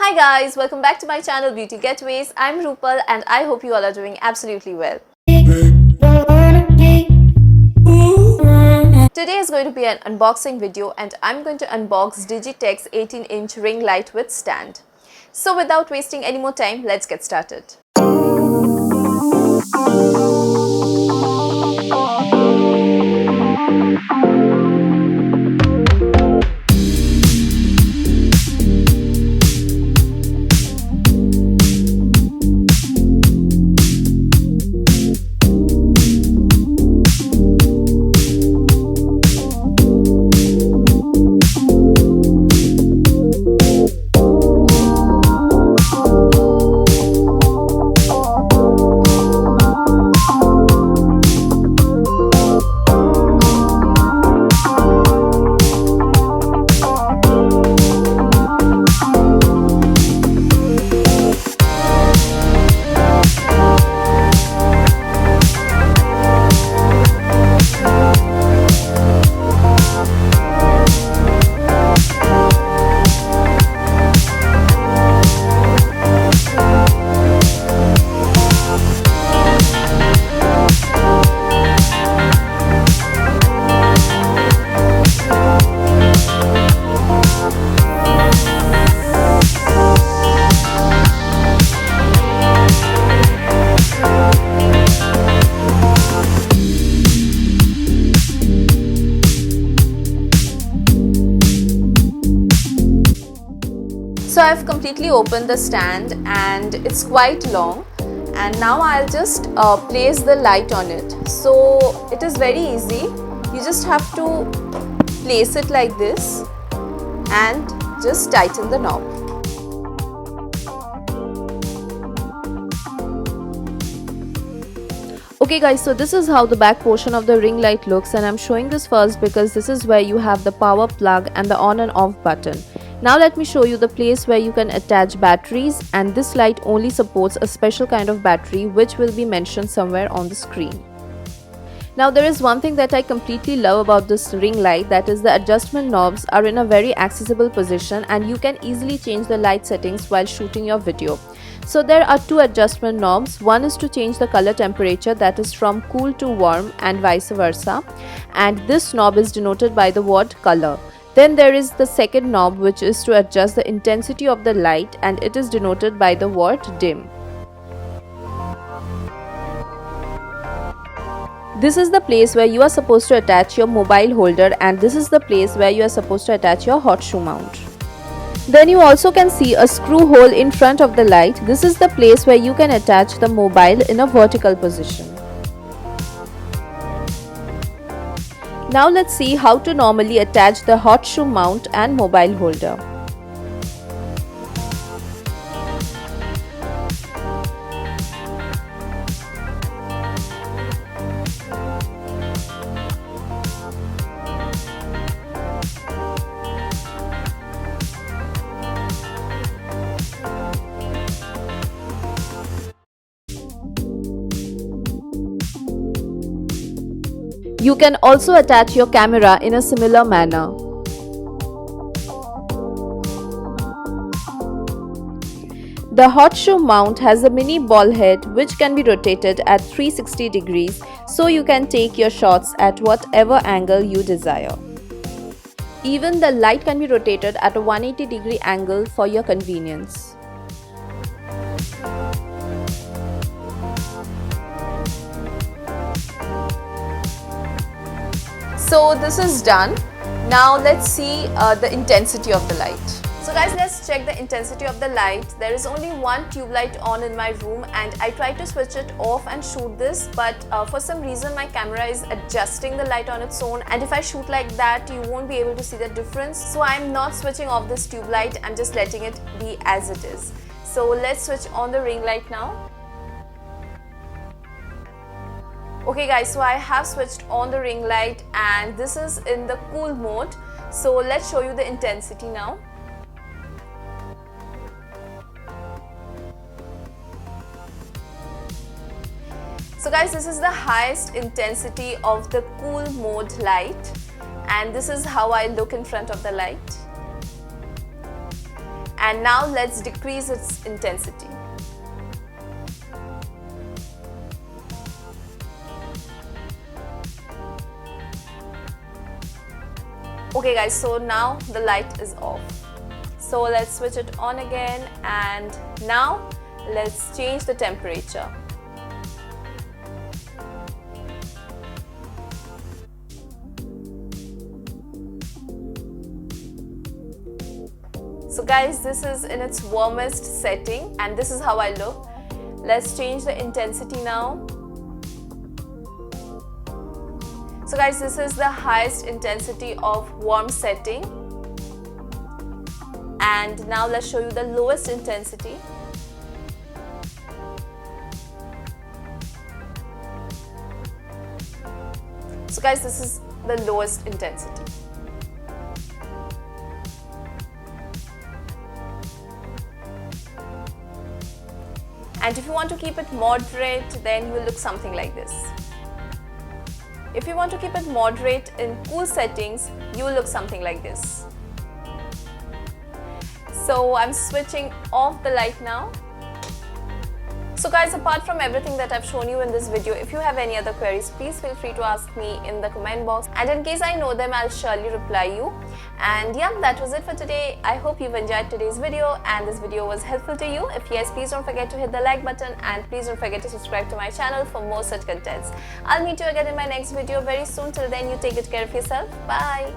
Hi guys, welcome back to my channel Beauty Getaways. I'm Rupal and I hope you all are doing absolutely well. Today is going to be an unboxing video and I'm going to unbox Digitek's 18-inch ring light with stand. So without wasting any more time, let's get started. So I've completely opened the stand and it's quite long, and now I'll just place the light on it. So it is very easy. You just have to place it like this and just tighten the knob. Okay guys, so this is how the back portion of the ring light looks, and I'm showing this first because this is where you have the power plug and the on and off button. Now let me show you the place where you can attach batteries, and this light only supports a special kind of battery which will be mentioned somewhere on the screen. Now there is one thing that I completely love about this ring light, that is the adjustment knobs are in a very accessible position and you can easily change the light settings while shooting your video. So there are two adjustment knobs. One is to change the color temperature, that is from cool to warm and vice versa, and this knob is denoted by the word color. Then there is the second knob which is to adjust the intensity of the light, and it is denoted by the word dim. This is the place where you are supposed to attach your mobile holder, and this is the place where you are supposed to attach your hot shoe mount. Then you also can see a screw hole in front of the light. This is the place where you can attach the mobile in a vertical position. Now let's see how to normally attach the hot shoe mount and mobile holder. You can also attach your camera in a similar manner. The hot shoe mount has a mini ball head which can be rotated at 360 degrees, so you can take your shots at whatever angle you desire. Even the light can be rotated at a 180-degree angle for your convenience. So this is done. Now let's see the intensity of the light. So guys, let's check the intensity of the light. There is only one tube light on in my room and I tried to switch it off and shoot this, but for some reason my camera is adjusting the light on its own, and if I shoot like that you won't be able to see the difference. So I'm not switching off this tube light, I'm just letting it be as it is. So let's switch on the ring light now. Okay guys, so I have switched on the ring light and this is in the cool mode. So let's show you the intensity now. So guys, this is the highest intensity of the cool mode light, and this is how I look in front of the light. And now let's decrease its intensity. Okay guys, so now the light is off. So let's switch it on again, and now let's change the temperature. So guys, this is in its warmest setting and this is how I look. Let's change the intensity now. So guys, this is the highest intensity of warm setting. And now let's show you the lowest intensity. So guys, this is the lowest intensity. And if you want to keep it moderate, then you will look something like this. If you want to keep it moderate in cool settings, you will look something like this. So I'm switching off the light now. So guys, apart from everything that I've shown you in this video, if you have any other queries, please feel free to ask me in the comment box. And in case I know them, I'll surely reply you. And yeah, that was it for today. I hope you've enjoyed today's video and this video was helpful to you. If yes, please don't forget to hit the like button and please don't forget to subscribe to my channel for more such contents. I'll meet you again in my next video very soon. Till then, you take good care of yourself. Bye.